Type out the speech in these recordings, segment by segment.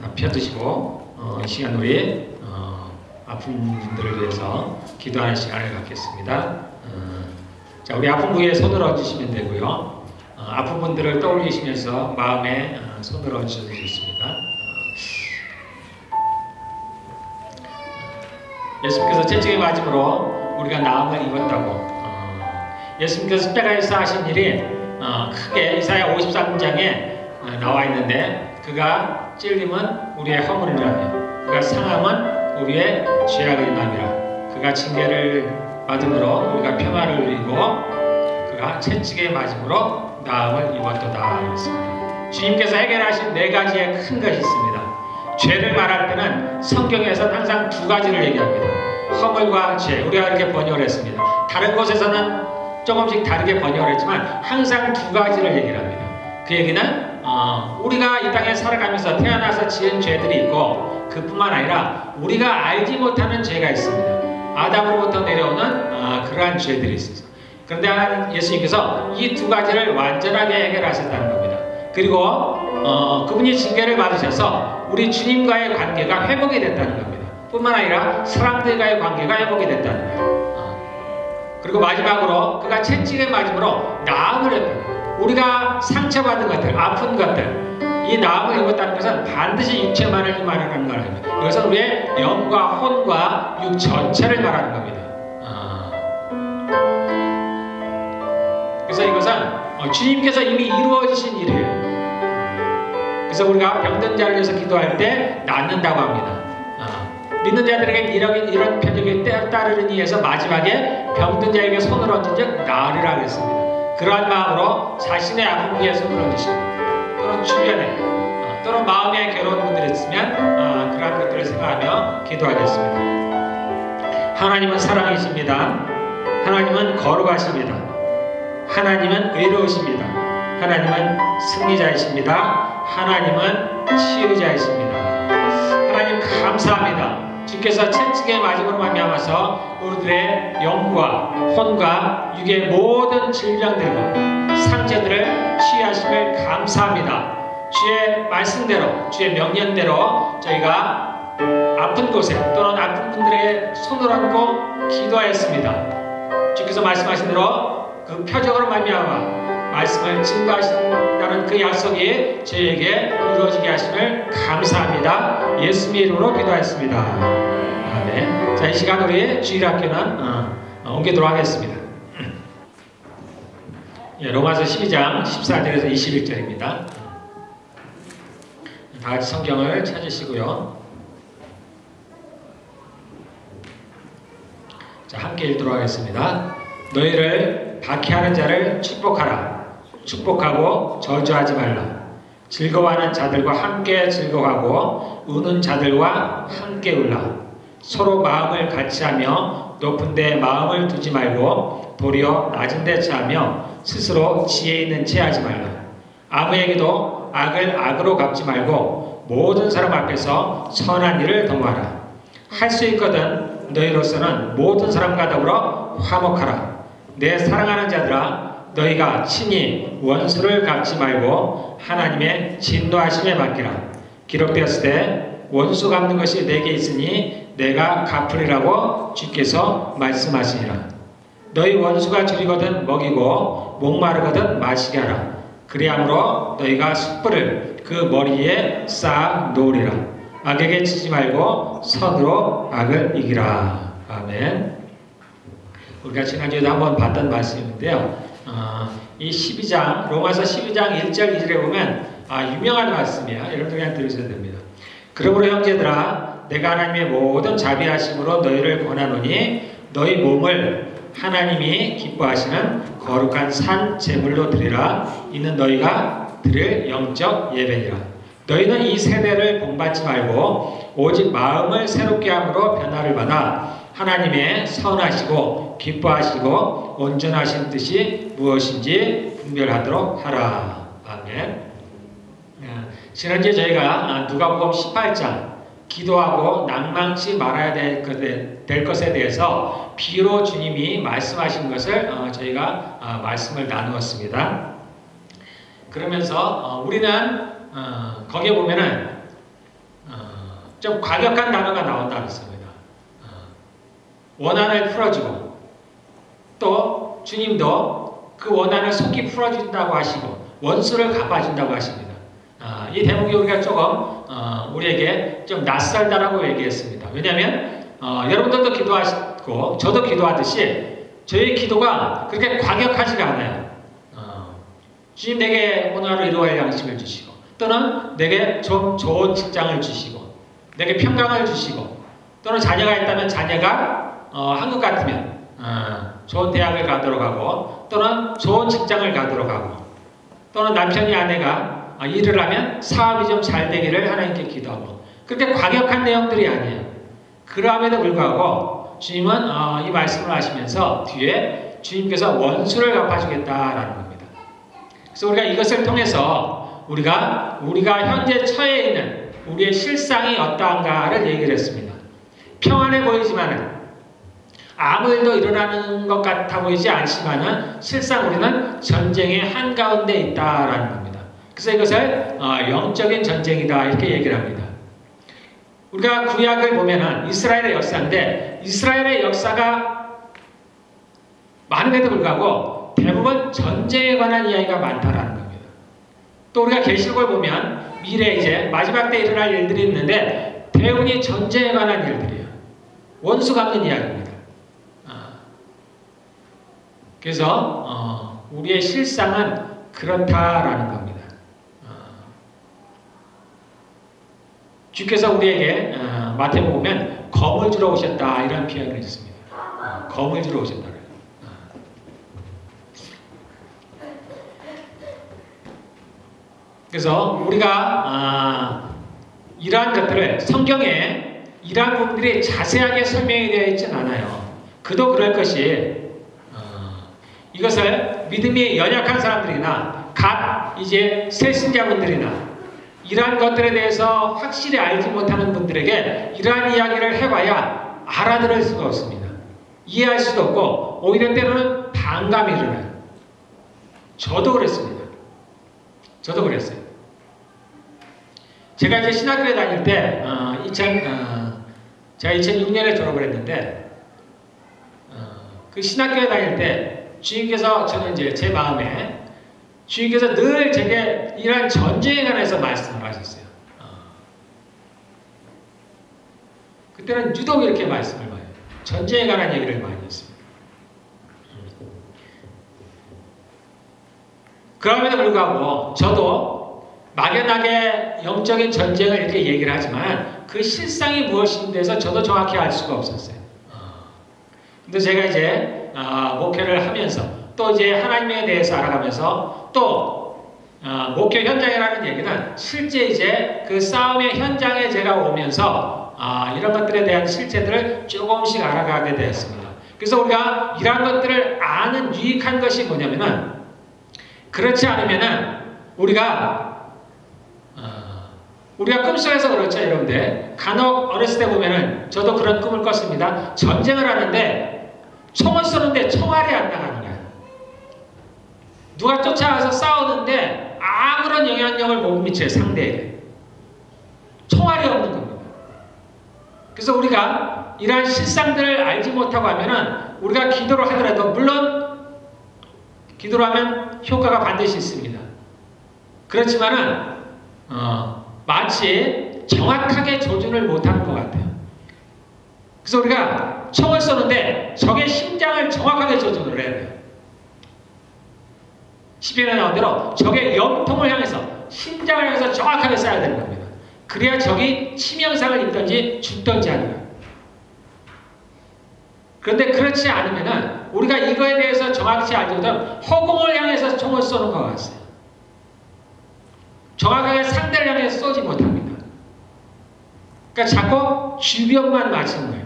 다 펴드시고 이 시간 우리 아픈 분들을 위해서 기도하는 시간을 갖겠습니다. 자, 우리 아픈 부위에 손을 얹으시면 되고요. 아픈 분들을 떠올리시면서 마음에 손을 얹으셔도 좋습니다. 예수님께서 채찍에 맞음으로 우리가 나음을 입었다고. 예수님께서 십자가에서 하신 일이 크게 이사야 53장에 나와 있는데, 그가 찔림은 우리의 허물이라며 그가 상함은 우리의 죄악을 인함이라. 그가 징계를 받음으로 우리가 평화를 누리고 그가 채찍에 맞음으로 나음을 입었도다 이랬습니다. 주님께서 해결하신 4가지의 큰 것이 있습니다. 죄를 말할 때는 성경에서 항상 2가지를 얘기합니다. 허물과 죄, 우리가 이렇게 번역을 했습니다. 다른 곳에서는 조금씩 다르게 번역을 했지만 항상 2가지를 얘기를 합니다. 그 얘기는 우리가 이 땅에 살아가면서 태어나서 지은 죄들이 있고, 그뿐만 아니라 우리가 알지 못하는 죄가 있습니다. 아담으로부터 내려오는 그러한 죄들이 있습니다. 그런데 예수님께서 이 2가지를 완전하게 해결하셨다는 겁니다. 그리고 그분이 징계를 받으셔서 우리 주님과의 관계가 회복이 됐다는 겁니다. 뿐만 아니라 사람들과의 관계가 회복이 됐다는 거예요. 그리고 마지막으로 그가 채찍에 맞음으로 나음을 했다는 거예요. 우리가 상처받은 것들, 아픈 것들, 이 나음을 입었다는 것은 반드시 육체만을 말하는 걸 아닙니다. 이것은 우리의 영과 혼과 육 전체를 말하는 겁니다. 그래서 이것은 주님께서 이미 이루어지신 일이에요. 그래서 우리가 병든 자를 위해서 기도할 때 낫는다고 합니다. 믿는 자들에게 이런 표적이 따르니 해서 마지막에 병든 자에게 손을 얹은 즉 나으리라 그랬습니다. 그러한 마음으로 자신의 아픈 부위에 손을 얹으시고, 또는 주변에 또는 마음에 괴로운 분들이 있으면 그러한 것들을 생각하며 기도하겠습니다. 하나님은 사랑이십니다. 하나님은 거룩하십니다. 하나님은 의로우십니다. 하나님은 승리자이십니다. 하나님은 치유자이십니다. 하나님 감사합니다. 주께서 채찍에 맞음으로 말미암아서 우리들의 영과 혼과 육의 모든 질병들과 상처들을 치유하심을 감사합니다. 주의 말씀대로, 주의 명령대로 저희가 아픈 곳에 또는 아픈 분들에게 손을 얹고 기도하였습니다. 주께서 말씀하신 대로 그 표적으로 말미암아 말씀을 증거하신다는 그 약속이 저희에게 이루어지게 하심을 감사합니다. 예수님의 이름으로 기도하였습니다. 아멘. 자, 이 시간 우리 주일학교는 옮기도록 하겠습니다. 로마서 12장 14절에서 21절입니다. 다 같이 성경을 찾으시고요. 자, 함께 읽도록 하겠습니다. 너희를 박해하는 자를 축복하라. 축복하고 저주하지 말라. 즐거워하는 자들과 함께 즐거워하고 우는 자들과 함께 울라. 서로 마음을 같이하며 높은 데 마음을 두지 말고 도리어 낮은 데 체하며 스스로 지혜 있는 채 하지 말라. 아무에게도 악을 악으로 갚지 말고 모든 사람 앞에서 선한 일을 도모하라. 할 수 있거든 너희로서는 모든 사람과 더불어 화목하라. 내 사랑하는 자들아, 너희가 친히 원수를 갚지 말고 하나님의 진노하심에 맡기라. 기록되었을 때 원수 갚는 것이 내게 있으니 내가 갚으리라고 주께서 말씀하시니라. 너희 원수가 줄이거든 먹이고 목마르거든 마시게 하라. 그리함으로 너희가 숯불을 그 머리에 쌓아 놓으리라. 악에게 치지 말고 선으로 악을 이기라. 아멘. 우리가 지난주에도 한번 봤던 말씀인데요. 이 12장, 로마서 12장 1절 2절에 보면 유명한 말씀이에요. 여러분들 그냥 들으셔야 됩니다. 그러므로 형제들아, 내가 하나님의 모든 자비하심으로 너희를 권하노니 너희 몸을 하나님이 기뻐하시는 거룩한 산 제물로 드리라. 이는 너희가 드릴 영적 예배니라. 너희는 이 세대를 본받지 말고 오직 마음을 새롭게 함으로 변화를 받아 하나님의 선하시고 기뻐하시고 온전하신 뜻이 무엇인지 분별하도록 하라. 아멘. 지난주에 저희가 누가복음 18장 기도하고 낭망치 말아야 될 것에 대해서 비유로 주님이 말씀하신 것을 저희가 말씀을 나누었습니다. 그러면서 우리는 거기에 보면은 좀 과격한 단어가 나온다 그랬습니다. 원한을 풀어주고 또 주님도 그 원한을 속히 풀어준다고 하시고 원수를 갚아준다고 하십니다. 이 대목이 우리가 조금 우리에게 좀 낯설다라고 얘기했습니다. 왜냐하면 여러분들도 기도하시고 저도 기도하듯이 저희 기도가 그렇게 과격하지가 않아요. 주님 내게 오늘 하루 이루어갈 양식을 주시고 또는 내게 좀 좋은 직장을 주시고 내게 평강을 주시고 또는 자녀가 있다면 자녀가 한국 같으면 좋은 대학을 가도록 하고 또는 좋은 직장을 가도록 하고 또는 남편이 아내가 일을 하면 사업이 좀 잘 되기를 하나님께 기도하고 그렇게 과격한 내용들이 아니에요. 그럼에도 불구하고 주님은 이 말씀을 하시면서 뒤에 주님께서 원수를 갚아주겠다라는 겁니다. 그래서 우리가 이것을 통해서 우리가 현재 처해 있는 우리의 실상이 어떠한가를 얘기를 했습니다. 평안해 보이지만은 아무 일도 일어나는 것 같아 보이지 않지만은 실상 우리는 전쟁의 한가운데 있다라는 겁니다. 그래서 이것을 영적인 전쟁이다 이렇게 얘기를 합니다. 우리가 구약을 보면은 이스라엘의 역사인데 이스라엘의 역사가 많음에도 불구하고 대부분 전쟁에 관한 이야기가 많다라는 겁니다. 또 우리가 계시록을 보면 미래 이제 마지막 때 일어날 일들이 있는데 대부분이 전쟁에 관한 일들이에요. 원수 갚는 이야기입니다. 그래서 우리의 실상은 그렇다라는 겁니다. 주께서 우리에게 마태복음 보면 검을 주러 오셨다 이런 표현을 있습니다. 검을 주러 오셨다. 그래서 우리가 이러한 것들을 성경에 이러한 부분들이 자세하게 설명이 되어 있지는 않아요. 그도 그럴 것이 이것을 믿음이 연약한 사람들이나 갓 이제 새 신자분들이나 이러한 것들에 대해서 확실히 알지 못하는 분들에게 이러한 이야기를 해봐야 알아들을 수가 없습니다. 이해할 수도 없고 오히려 때로는 반감이 일어나요. 저도 그랬습니다. 저도 그랬어요. 제가 이제 신학교에 다닐 때 제가 2006년에 졸업을 했는데 그 신학교에 다닐 때 주님께서 저는 이제 제 마음에 주님께서 늘 제게 이러한 전쟁에 관해서 말씀을 하셨어요. 그때는 유독 이렇게 말씀을 많이 해요. 전쟁에 관한 얘기를 많이 했습니다. 그럼에도 불구하고 저도 막연하게 영적인 전쟁을 이렇게 얘기를 하지만 그 실상이 무엇인지에서 저도 정확히 알 수가 없었어요. 근데 제가 이제 목회를 하면서 또 이제 하나님에 대해서 알아가면서 또 목회 현장이라는 얘기는 실제 이제 그 싸움의 현장에 제가 오면서 이런 것들에 대한 실체들을 조금씩 알아가게 되었습니다. 그래서 우리가 이러한 것들을 아는 유익한 것이 뭐냐면은 그렇지 않으면은 우리가 꿈속에서 그렇죠 여러분들. 간혹 어렸을 때 보면은 저도 그런 꿈을 꿨습니다. 전쟁을 하는데 총을 쏘는데 총알이 안 나가는 거야. 누가 쫓아와서 싸우는데 아무런 영향력을 못 미쳐요 상대에게. 총알이 없는 겁니다. 그래서 우리가 이러한 실상들을 알지 못하고 하면은 우리가 기도를 하더라도 물론 기도를 하면 효과가 반드시 있습니다. 그렇지만은 마치 정확하게 조준을 못하는 것 같아요. 그래서 우리가 총을 쏘는데 적의 심장을 정확하게 조준을 해야 돼요. 시편에 나온 대로 적의 염통을 향해서 심장을 향해서 정확하게 쏴야 되는 겁니다. 그래야 적이 치명상을 입든지 죽든지 하는 거예요. 그런데 그렇지 않으면 우리가 이거에 대해서 정확히 알지 못하면 허공을 향해서 총을 쏘는 것 같아요. 정확하게 상대를 향해서 쏘지 못합니다. 그러니까 자꾸 주변만 맞추는 거예요.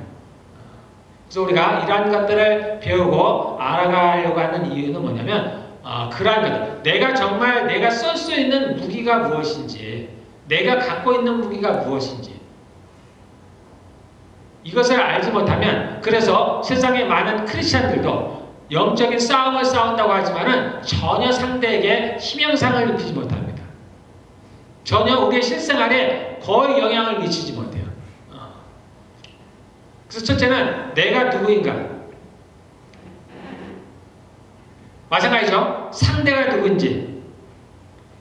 그래서 우리가 이러한 것들을 배우고 알아가려고 하는 이유는 뭐냐면 그러한 것들, 내가 정말 내가 쓸 수 있는 무기가 무엇인지, 내가 갖고 있는 무기가 무엇인지 이것을 알지 못하면 그래서 세상에 많은 크리스찬들도 영적인 싸움을 싸운다고 하지만은 전혀 상대에게 희명상을 입히지 못합니다. 전혀 우리의 실생활에 거의 영향을 미치지 못해요. 그래서 첫째는 내가 누구인가. 마찬가지죠. 상대가 누구인지,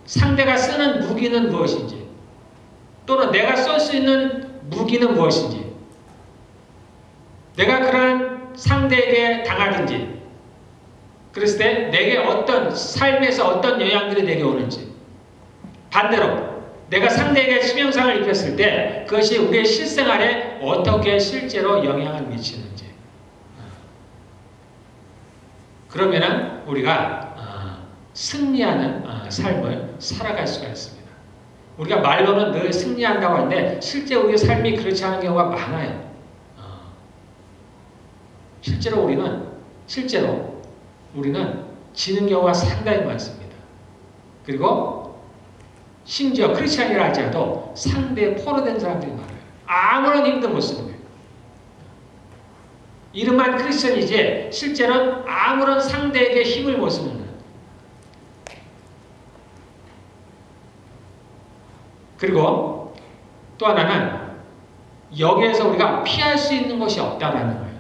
상대가 쓰는 무기는 무엇인지, 또는 내가 쏠 수 있는 무기는 무엇인지, 내가 그러한 상대에게 당하든지 그랬을 때 내게 어떤 삶에서 어떤 영향들이 내게 오는지, 반대로 내가 상대에게 치명상을 입혔을 때 그것이 우리의 실생활에 어떻게 실제로 영향을 미치는지, 그러면은 우리가 승리하는 삶을 살아갈 수가 있습니다. 우리가 말로는 늘 승리한다고 하는데 실제 우리의 삶이 그렇지 않은 경우가 많아요. 실제로 우리는 지는 경우가 상당히 많습니다. 그리고 심지어 크리스찬이라 할지라도 상대에 포로된 사람들이 많아요. 아무런 힘도 못 쓰는 거예요. 이름만 크리스찬이지 실제로는 아무런 상대에게 힘을 못 쓰는 거예요. 그리고 또 하나는 여기에서 우리가 피할 수 있는 것이 없다라는 거예요.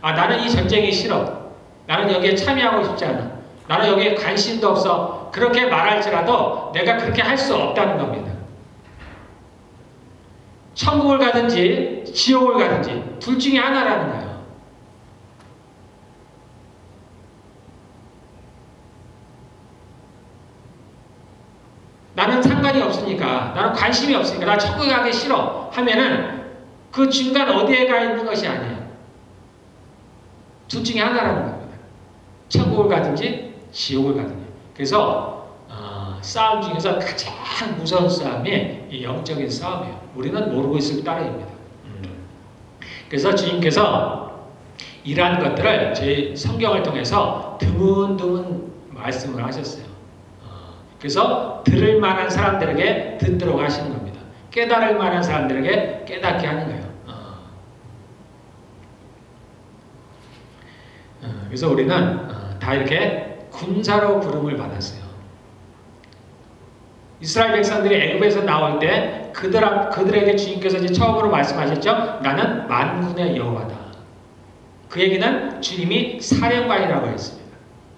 나는 이 전쟁이 싫어. 나는 여기에 참여하고 싶지 않아. 나는 여기에 관심도 없어. 그렇게 말할지라도 내가 그렇게 할 수 없다는 겁니다. 천국을 가든지 지옥을 가든지 둘 중에 하나라는 거예요. 나는 상관이 없으니까, 나는 관심이 없으니까, 나 천국에 가기 싫어 하면은 그 중간 어디에 가 있는 것이 아니에요. 둘 중에 하나라는 겁니다. 천국을 가든지 지옥을 가든지. 그래서 싸움 중에서 가장 무서운 싸움이 이 영적인 싸움이에요. 우리는 모르고 있을 따름입니다. 그래서 주님께서 이러한 것들을 저희 성경을 통해서 드문드문 말씀을 하셨어요. 그래서 들을 만한 사람들에게 듣도록 하시는 겁니다. 깨달을 만한 사람들에게 깨닫게 하는 거예요. 그래서 우리는 다 이렇게 군사로 부름을 받았어요. 이스라엘 백성들이 애굽에서 나올 때 그들에게 주님께서 이제 처음으로 말씀하셨죠. 나는 만군의 여호와다. 그 얘기는 주님이 사령관이라고 했습니다.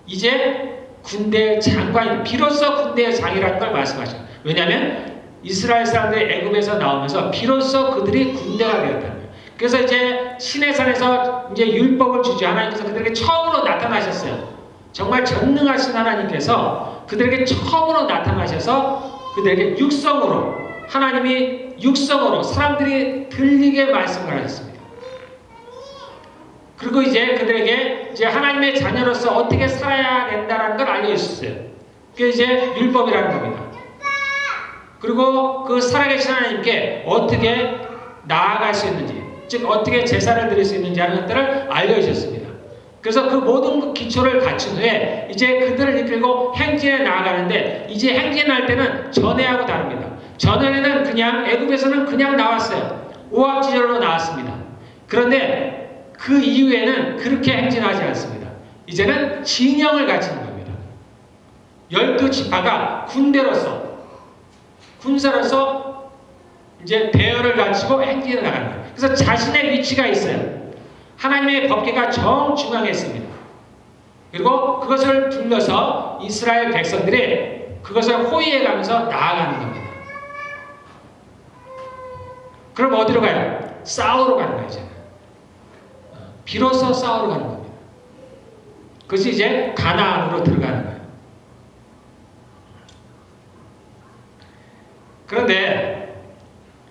이제 군대의 장관, 비로소 군대의 장이라는 걸 말씀하셔요. 왜냐하면 이스라엘 사람들이 애굽에서 나오면서 비로소 그들이 군대가 되었다는 거예요. 그래서 이제 시내산에서 이제 율법을 주지 하나님께서 그들에게 처음으로 나타나셨어요. 정말 전능하신 하나님께서 그들에게 처음으로 나타나셔서 그들에게 육성으로, 하나님이 육성으로 사람들이 들리게 말씀을 하셨습니다. 그리고 이제 그들에게 이제 하나님의 자녀로서 어떻게 살아야 된다는 걸 알려주셨어요. 그게 이제 율법이라는 겁니다. 그리고 그 살아계신 하나님께 어떻게 나아갈 수 있는지, 즉 어떻게 제사를 드릴 수 있는지 하는 것들을 알려주셨습니다. 그래서 그 모든 기초를 갖춘 후에 이제 그들을 이끌고 행진에 나아가는데, 이제 행진할 때는 전에하고 다릅니다. 전에는 그냥 애굽에서는 그냥 나왔어요. 오합지졸로 나왔습니다. 그런데 그 이후에는 그렇게 행진하지 않습니다. 이제는 진영을 갖추는 겁니다. 12지파가 군사로서 이제 대열을 갖추고 행진을 나가는 거예요. 그래서 자신의 위치가 있어요. 하나님의 법궤가 정중앙에 있습니다. 그리고 그것을 둘러서 이스라엘 백성들이 그것을 호위해가면서 나아가는 겁니다. 그럼 어디로 가요? 싸우러 가는 거예요. 이제는. 비로소 싸우러 가는 겁니다. 그것이 이제 가나안으로 들어가는 거예요. 그런데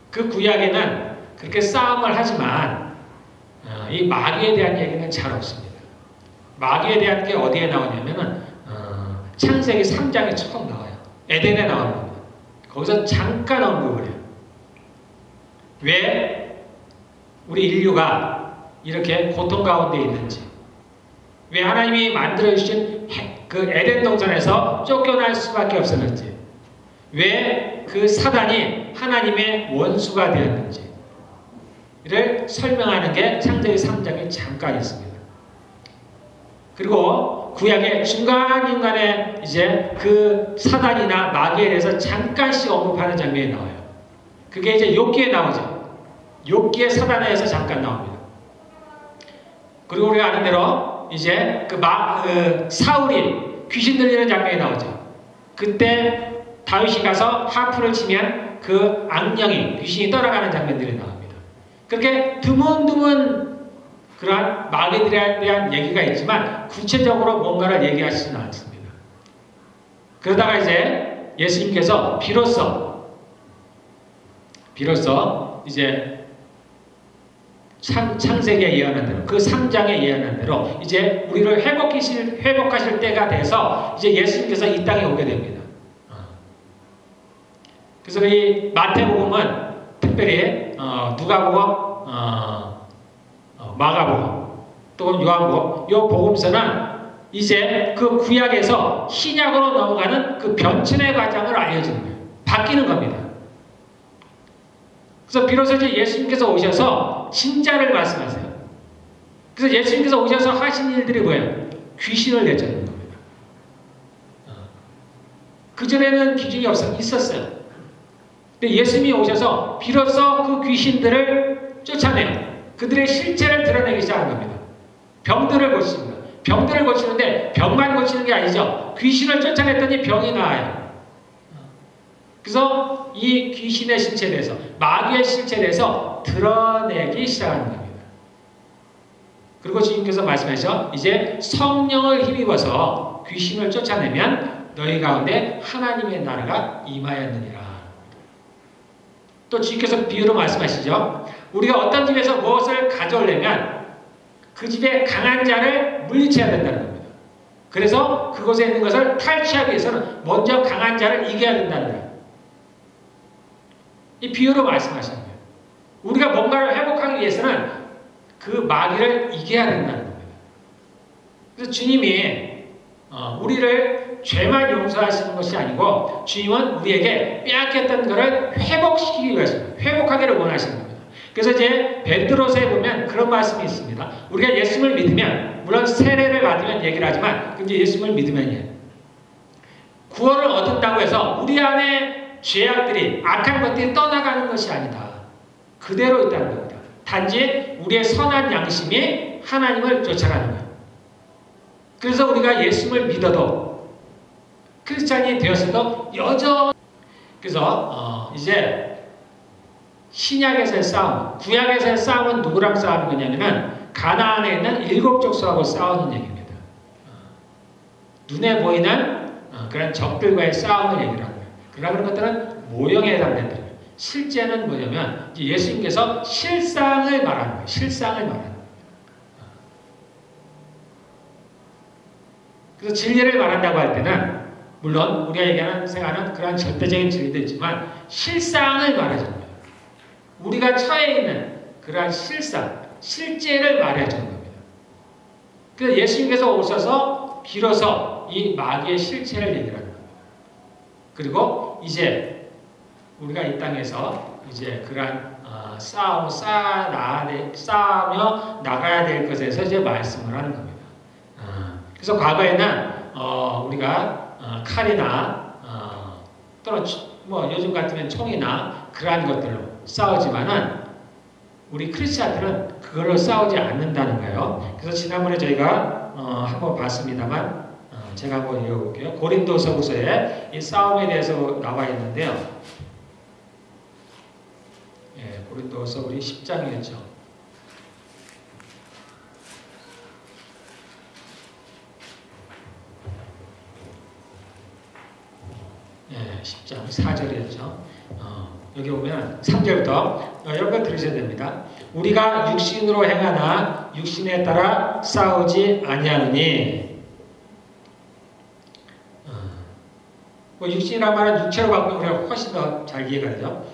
그 구약에는 그렇게 싸움을 하지만 이 마귀에 대한 얘기는 잘 없습니다. 마귀에 대한 게 어디에 나오냐면은 창세기 3장에 처음 나와요. 에덴에 나오는 겁니다. 거기서 잠깐 언급을 해요. 왜 우리 인류가 이렇게 고통 가운데 있는지, 왜 하나님이 만들어주신 그 에덴 동산에서 쫓겨날 수밖에 없었는지, 왜 그 사단이 하나님의 원수가 되었는지를 설명하는 게 창세기 3장에 잠깐 있습니다. 그리고 구약의 중간중간에 이제 그 사단이나 마귀에 대해서 잠깐씩 언급하는 장면이 나와요. 그게 이제 욥기에 나오죠. 욥기의 사단에 대해서 잠깐 나옵니다. 그리고 우리가 아는 대로 이제 사울이 귀신 들리는 장면이 나오죠. 그때 다윗이 가서 하프를 치면 그 악령이 귀신이 떠나가는 장면들이 나옵니다. 그렇게 드문드문 그러한 마귀들에 대한 얘기가 있지만 구체적으로 뭔가를 얘기하시지는 않습니다. 그러다가 이제 예수님께서 비로소 이제 창세기에 예언한 대로 그 3장에 예언한 대로 이제 우리를 회복하실 때가 돼서 이제 예수님께서 이 땅에 오게 됩니다. 그래서 이 마태복음은 특별히 누가복음, 마가복음, 또 요한복음, 요 복음서는 이제 그 구약에서 신약으로 넘어가는 그 변천의 과정을 알려주는 거예요. 바뀌는 겁니다. 그래서 비로소 이제 예수님께서 오셔서 진짜를 말씀하세요. 그래서 예수님께서 오셔서 하신 일들이 뭐예요? 귀신을 내쫓는 겁니다. 그전에는 귀신이 있었어요. 근데 예수님이 오셔서 비로소 그 귀신들을 쫓아내요. 그들의 실체를 드러내기 시작한 겁니다. 병들을 고칩니다. 병들을 고치는데 병만 고치는 게 아니죠. 귀신을 쫓아냈더니 병이 나아요. 그래서 이 귀신의 실체에 대해서, 마귀의 실체에 대해서 드러내기 시작하는 겁니다. 그리고 주님께서 말씀하셔 이제 성령을 힘입어서 귀신을 쫓아내면 너희 가운데 하나님의 나라가 임하였느니라. 또 주님께서 비유로 말씀하시죠. 우리가 어떤 집에서 무엇을 가져오려면 그 집에 강한 자를 물리쳐야 된다는 겁니다. 그래서 그곳에 있는 것을 탈취하기 위해서는 먼저 강한 자를 이겨야 된다는 거예요. 이 비유로 말씀하시는 거예요. 우리가 뭔가를 회복하기 위해서는 그 마귀를 이겨야 된다는 겁니다. 그래서 주님이 우리를 죄만 용서하시는 것이 아니고 주님은 우리에게 빼앗겼던 것을 회복시키기 위해서 회복하기를 원하시는 겁니다. 그래서 이제 베드로서에 보면 그런 말씀이 있습니다. 우리가 예수님을 믿으면 물론 세례를 받으면 얘기를 하지만 이제 예수님을 믿으면요 구원을 얻는다고 해서 우리 안에 죄악들이 악한 것들이 떠나가는 것이 아니다. 그대로 있다는 겁니다. 단지 우리의 선한 양심이 하나님을 쫓아가는 거예요. 그래서 우리가 예수님을 믿어도 크리스찬이 되었어도 여전히 그래서 이제 신약에서의 싸움, 구약에서의 싸움은 누구랑 싸우는 거냐면 가나안에 있는 7 족속하고 싸우는 얘기입니다. 눈에 보이는 그런 적들과의 싸움을 얘기를 하는 거예요. 그러나 그런 것들은 모형에 해당되는 거예요. 실제는 뭐냐면 예수님께서 실상을 말하는 거예요. 실상을 말하는 거예요. 그래서 진리를 말한다고 할 때는 물론 우리가 얘기하는 생각하는 그런 절대적인 진리도 있지만 실상을 말해주는 거예요. 우리가 처해 있는 그러한 실상, 실제를 말해주는 겁니다. 그래서 예수님께서 오셔서 비로소 이 마귀의 실체를 얘기하는 겁니다. 그리고 이제 우리가 이 땅에서 이제 그러한 싸우며 나가야 될 것에서 이제 말씀을 하는 겁니다. 그래서 과거에는 우리가 칼이나 또는 뭐 요즘 같으면 총이나 그러한 것들로 싸우지만은 우리 크리스찬들은 그걸로 싸우지 않는다는 거예요. 그래서 지난번에 저희가 한번 봤습니다만 제가 한번 읽어볼게요. 고린도서후서에 이 싸움에 대해서 나와 있는데요. 예, 고린도서 우리 10장이었죠. 예, 10장 4절이었죠. 여기 보면 3절부터 여러분 들으셔야 됩니다. 우리가 육신으로 행하나 육신에 따라 싸우지 아니하느니 뭐 육신이란 말은 육체로 바꾸면 우리가 훨씬 더 잘 이해가 되죠.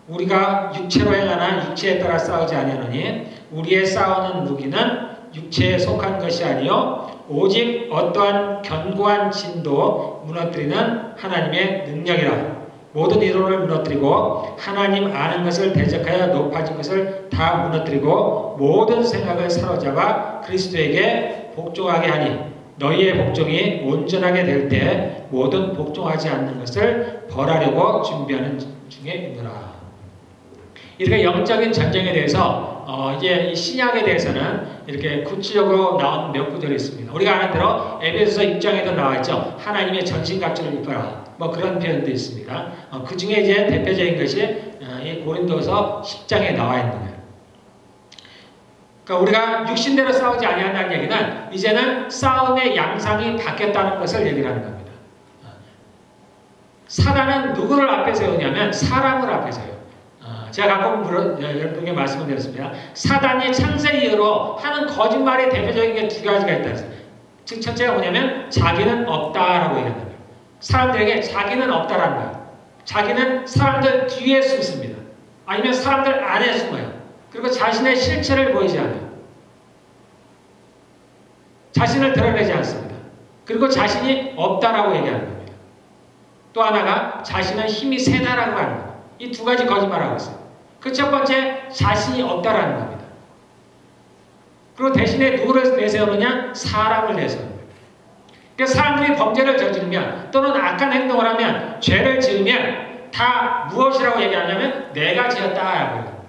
우리가 육체로 행하나 육체에 따라 싸우지 아니하느니 우리의 싸우는 무기는 육체에 속한 것이 아니요 오직 어떠한 견고한 진도 무너뜨리는 하나님의 능력이라. 모든 이론을 무너뜨리고 하나님 아는 것을 대적하여 높아진 것을 다 무너뜨리고 모든 생각을 사로잡아 그리스도에게 복종하게 하니 너희의 복종이 온전하게 될 때 모든 복종하지 않는 것을 벌하려고 준비하는 중에 있느라. 이렇게 영적인 전쟁에 대해서 이제 이 신약에 대해서는 이렇게 구체적으로 나온 몇 구절이 있습니다. 우리가 아는 대로 에베소서 6장에도 나와 있죠. 하나님의 전신갑주를 입어라. 뭐 그런 표현도 있습니다. 그 중에 이제 대표적인 것이 이 고린도서 10장에 나와 있는 거예요. 그러니까 우리가 육신대로 싸우지 아니한다는 얘기는 이제는 싸움의 양상이 바뀌었다는 것을 얘기를 하는 겁니다. 사단은 누구를 앞에 세우냐면 사람을 앞에 세워요. 제가 가끔 여러분께 말씀을 드렸습니다. 사단이 창세 이후로 하는 거짓말의 대표적인 게 두 가지가 있다. 즉 첫째가 뭐냐면 자기는 없다라고 얘기한다. 사람들에게 자기는 없다라는 거예요. 자기는 사람들 뒤에 숨습니다. 아니면 사람들 안에 숨어요. 그리고 자신의 실체를 보이지 않아요. 자신을 드러내지 않습니다. 그리고 자신이 없다라고 얘기하는 겁니다. 또 하나가 자신은 힘이 세다라고 하는 겁니다. 이 두 가지 거짓말을 하고 있어요. 그 첫 번째, 자신이 없다라는 겁니다. 그리고 대신에 누구를 내세우느냐? 사람을 내세우는 거예요. 그러니까 사람들이 범죄를 저지르면 또는 악한 행동을 하면 죄를 지으면 다 무엇이라고 얘기하냐면 내가 지었다라고 해요.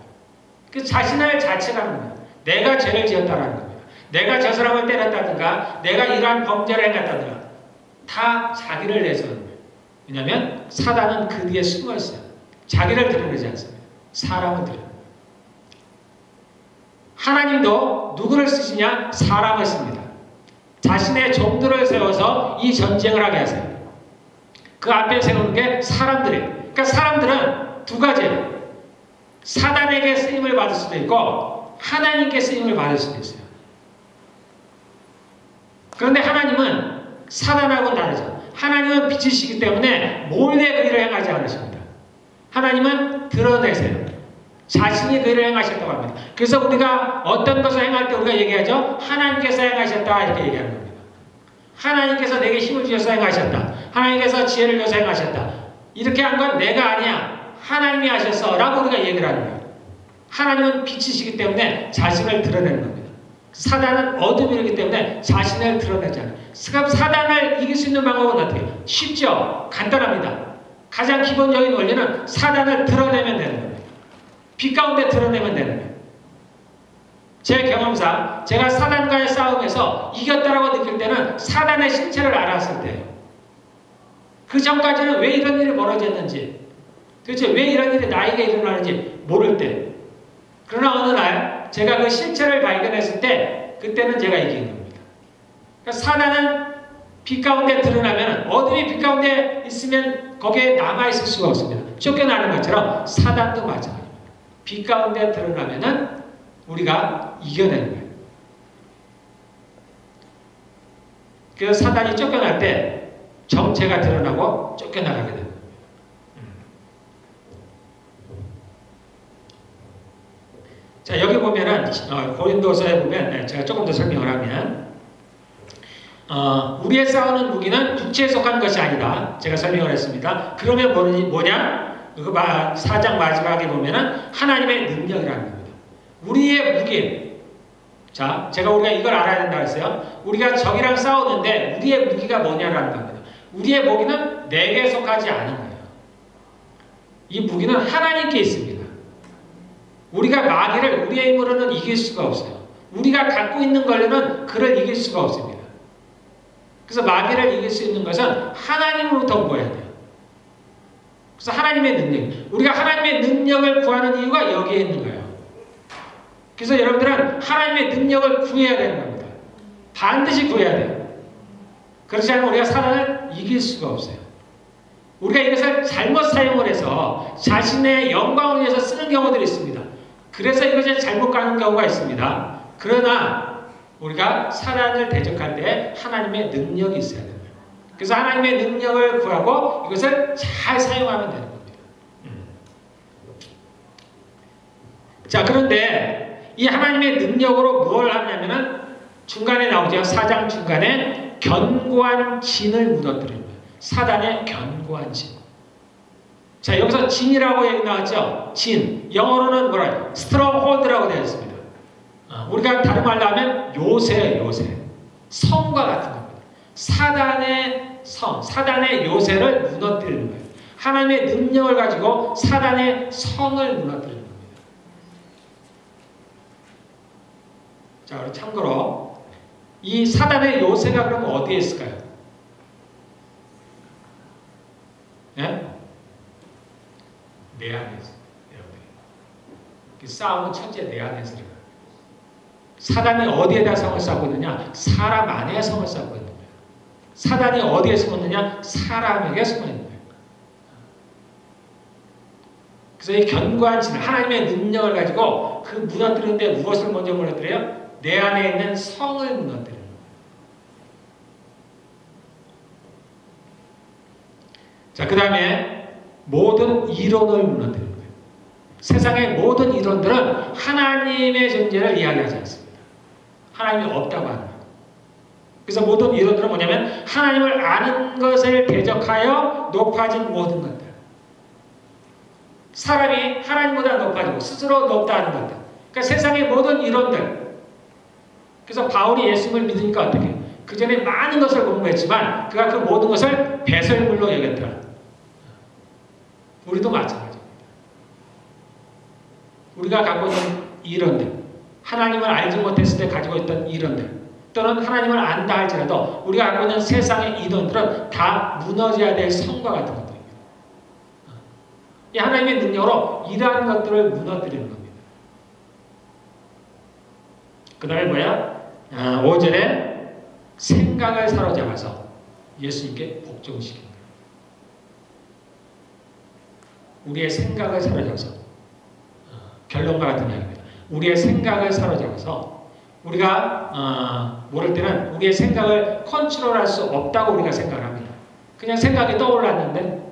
그 자신을 자책하는 거예요. 내가 죄를 지었다라는 겁니다. 내가 저 사람을 때렸다든가 내가 이러한 범죄를 행했다든가 다 자기를 내세우는 거예요. 왜냐하면 사단은 그 뒤에 숨어 있어요. 자기를 드러내지 않습니다. 사람을 드러내요. 하나님도 누구를 쓰시냐? 사람을 씁니다. 자신의 종들을 세워서 이 전쟁을 하게 하세요. 그 앞에 세우는 게 사람들이에요. 그러니까 사람들은 두 가지예요. 사단에게 쓰임을 받을 수도 있고 하나님께 쓰임을 받을 수도 있어요. 그런데 하나님은 사단하고는 다르죠. 하나님은 빛이시기 때문에 몰래 그 일을 행하지 않으십니다. 하나님은 드러내세요. 자신이 그 일을 행하셨다고 합니다. 그래서 우리가 어떤 것을 행할 때 우리가 얘기하죠. 하나님께서 행하셨다 이렇게 얘기하는 겁니다. 하나님께서 내게 힘을 주셔서 행하셨다. 하나님께서 지혜를 줘서 행하셨다. 이렇게 한 건 내가 아니야. 하나님이 하셔서 라고 우리가 얘기를 하는 거예요. 하나님은 빛이시기 때문에 자신을 드러내는 겁니다. 사단은 어둠이기 때문에 자신을 드러내지 않아요. 그럼 사단을 이길 수 있는 방법은 어떻게 해요? 쉽죠? 간단합니다. 가장 기본적인 원리는 사단을 드러내면 되는 겁니다. 빛 가운데 드러내면 되는 거예요. 제 경험상 제가 사단과의 싸움에서 이겼다라고 느낄 때는 사단의 실체를 알았을 때예요. 그 전까지는 왜 이런 일이 벌어졌는지 도대체 왜 이런 일이 나에게 일어나는지 모를 때 그러나 어느 날 제가 그 실체를 발견했을 때 그때는 제가 이긴 겁니다. 그러니까 사단은 빛 가운데 드러나면 어둠이 빛 가운데 있으면 거기에 남아있을 수가 없습니다. 쫓겨나는 것처럼 사단도 마찬가지입니다. 빛 가운데 드러나면 우리가 이겨내는 거예요. 그래서 사단이 쫓겨날 때 정체가 드러나고 쫓겨나가게 됩니다. 자, 여기 보면은 고린도서에 보면 제가 조금 더 설명을 하면 우리의 싸우는 무기는 육체에 속한 것이 아니다. 제가 설명을 했습니다. 그러면 뭐냐? 그 4장 마지막에 보면은 하나님의 능력이라는 겁니다. 우리의 무기. 자, 우리가 이걸 알아야 된다고 했어요. 우리가 적이랑 싸우는데 우리의 무기가 뭐냐라는 겁니다. 우리의 무기는 내게 속하지 않은 거예요. 이 무기는 하나님께 있습니다. 우리가 마귀를 우리의 힘으로는 이길 수가 없어요. 우리가 갖고 있는 걸로는 그를 이길 수가 없습니다. 그래서 마귀를 이길 수 있는 것은 하나님으로부터 구해야 돼요. 그래서 하나님의 능력. 우리가 하나님의 능력을 구하는 이유가 여기에 있는 거예요. 그래서 여러분들은 하나님의 능력을 구해야 되는 겁니다. 반드시 구해야 돼요. 그렇지 않으면 우리가 사단을 이길 수가 없어요. 우리가 이것을 잘못 사용을 해서 자신의 영광을 위해서 쓰는 경우들이 있습니다. 그래서 이것이 잘못 가는 경우가 있습니다. 그러나 우리가 사단을 대적할 때 하나님의 능력이 있어야 됩니다. 그래서 하나님의 능력을 구하고 이것을 잘 사용하면 되는 겁니다. 자, 그런데 이 하나님의 능력으로 뭘 하냐면은 중간에 나오죠. 4장 중간에 견고한 진을 무너뜨립니다. 사단의 견고한 진. 자, 여기서 진이라고 얘기 나왔죠. 진. 영어로는 뭐라? 스트롱홀드라고 되어 있습니다. 우리가 다른 말로 하면 요새예요, 요새. 성과 같은 겁니다. 사단의 성, 사단의 요새를 무너뜨리는 거예요. 하나님의 능력을 가지고 사단의 성을 무너뜨리는 겁니다. 자, 그리고 참고로 이 사단의 요새가 그럼 어디에 있을까요? 예? 내 안에 있어요. 여러분들. 싸움은 첫째 내 안에서 일어나요. 사단이 어디에다 성을 쌓고 있느냐? 사람 안에 성을 쌓고 있는 거예요. 사단이 어디에 숨었느냐? 사람에게 숨어 있는 거예요. 그래서 이 견고한 진, 하나님의 능력을 가지고 그 무너뜨리는데 무엇을 먼저 무너뜨려요? 내 안에 있는 성을 무너뜨리는 거예요. 자, 그 다음에 모든 이론을 무너뜨리는 거예요. 세상의 모든 이론들은 하나님의 존재를 이야기하지 않습니다. 하나님이 없다고 하는 거예요. 그래서 모든 이론들은 뭐냐면 하나님을 아는 것을 대적하여 높아진 모든 것들. 사람이 하나님보다 높아지고 스스로 높다는 것들. 그러니까 세상의 모든 이론들. 그래서 바울이 예수님을 믿으니까 어떻게 해요? 그 전에 많은 것을 공부했지만 그가 그 모든 것을 배설물로 여겼더라. 우리도 마찬가지입니다. 우리가 갖고 있는 이론들, 하나님을 알지 못했을 때 가지고 있던 이론들, 또는 하나님을 안다 할지라도 우리가 갖고 있는 세상의 이론들은 다 무너져야 될 성과 같은 것들입니다. 이 하나님의 능력으로 이러한 것들을 무너뜨리는 겁니다. 그 다음에 뭐야? 5절에 생각을 사로잡아서 예수님께 복종시키는 거예요. 우리의 생각을 사로잡아서 결론과 같은 이야기입니다. 우리의 생각을 사로잡아서 우리가 모를 때는 우리의 생각을 컨트롤할 수 없다고 우리가 생각을 합니다. 그냥 생각이 떠올랐는데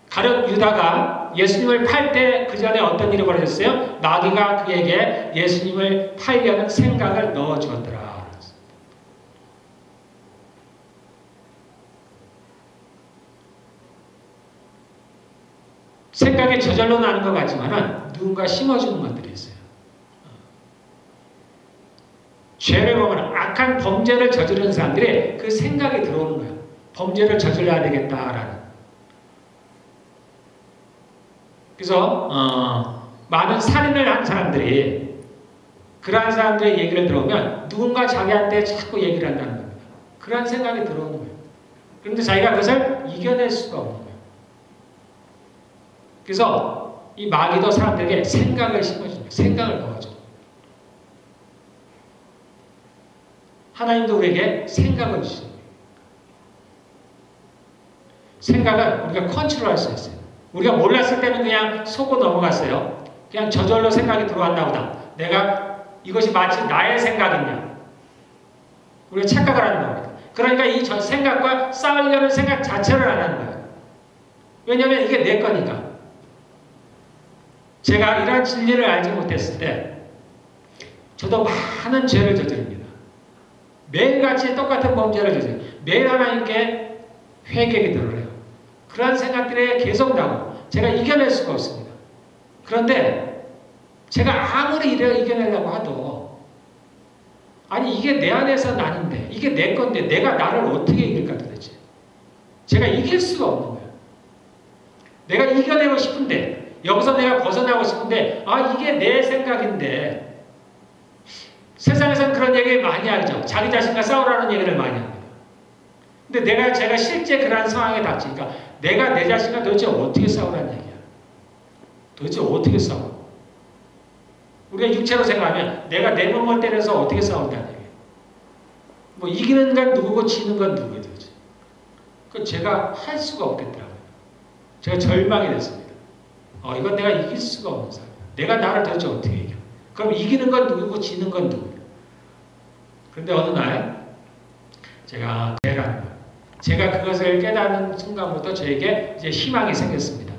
가룟 유다가 예수님을 팔 때 그 전에 어떤 일이 벌어졌어요? 마귀가 그에게 예수님을 팔려는 생각을 넣어주었더라. 생각이 저절로 나는 것 같지만 누군가 심어주는 것들이 있어요. 죄를 보면 악한 범죄를 저지르는 사람들이 그 생각이 들어오는 거예요. 범죄를 저질러야 되겠다라는. 그래서 많은 살인을 한 사람들이 그러한 사람들의 얘기를 들어오면 누군가 자기한테 자꾸 얘기를 한다는 겁니다. 그러한 생각이 들어오는 거예요. 그런데 자기가 그것을 이겨낼 수가 없는 거예요. 그래서 이 마귀도 사람들에게 생각을 심어줍니다. 생각을 넣어줘. 하나님도 우리에게 생각을 주십니다. 생각은 우리가 컨트롤할 수 있어요. 우리가 몰랐을 때는 그냥 속고 넘어갔어요. 그냥 저절로 생각이 들어왔나 보다. 내가 이것이 마치 나의 생각이냐. 우리가 착각을 하는 겁니다. 그러니까 이 생각과 싸우려는 생각 자체를 안 하는 거예요. 왜냐하면 이게 내 거니까. 제가 이러한 진리를 알지 못했을 때 저도 많은 죄를 저지릅니다. 매일같이 똑같은 범죄를 저지릅니다. 매일 하나님께 회개가 들어요. 그러한 생각들에 계속 나고 제가 이겨낼 수가 없습니다. 그런데 제가 아무리 이겨내려고 해도 아니 이게 내 안에서 나는데 이게 내 건데 내가 나를 어떻게 이길까 도대체. 제가 이길 수가 없는 거예요. 내가 이겨내고 싶은데 여기서 내가 벗어나고 싶은데 이게 내 생각인데 세상에서는 그런 얘기 많이 하죠. 자기 자신과 싸우라는 얘기를 많이 합니다. 근데 제가 실제 그런 상황에 닥치니까 내가 내 자신과 도대체 어떻게 싸우라는 얘기야. 도대체 어떻게 싸워. 우리가 육체로 생각하면 내가 내 몸을 때려서 어떻게 싸운다는 얘기예요. 뭐 이기는 건 누구고 지는 건 누구예요 도대체. 그건 제가 할 수가 없겠더라고요. 제가 절망이 됐습니다. 이건 내가 이길 수가 없는 사람이야. 내가 나를 도대체 어떻게 이겨. 그럼 이기는 건 누구고 지는 건 누구예요. 그런데 어느 날 제가 그것을 깨닫는 순간부터 저에게 이제 희망이 생겼습니다.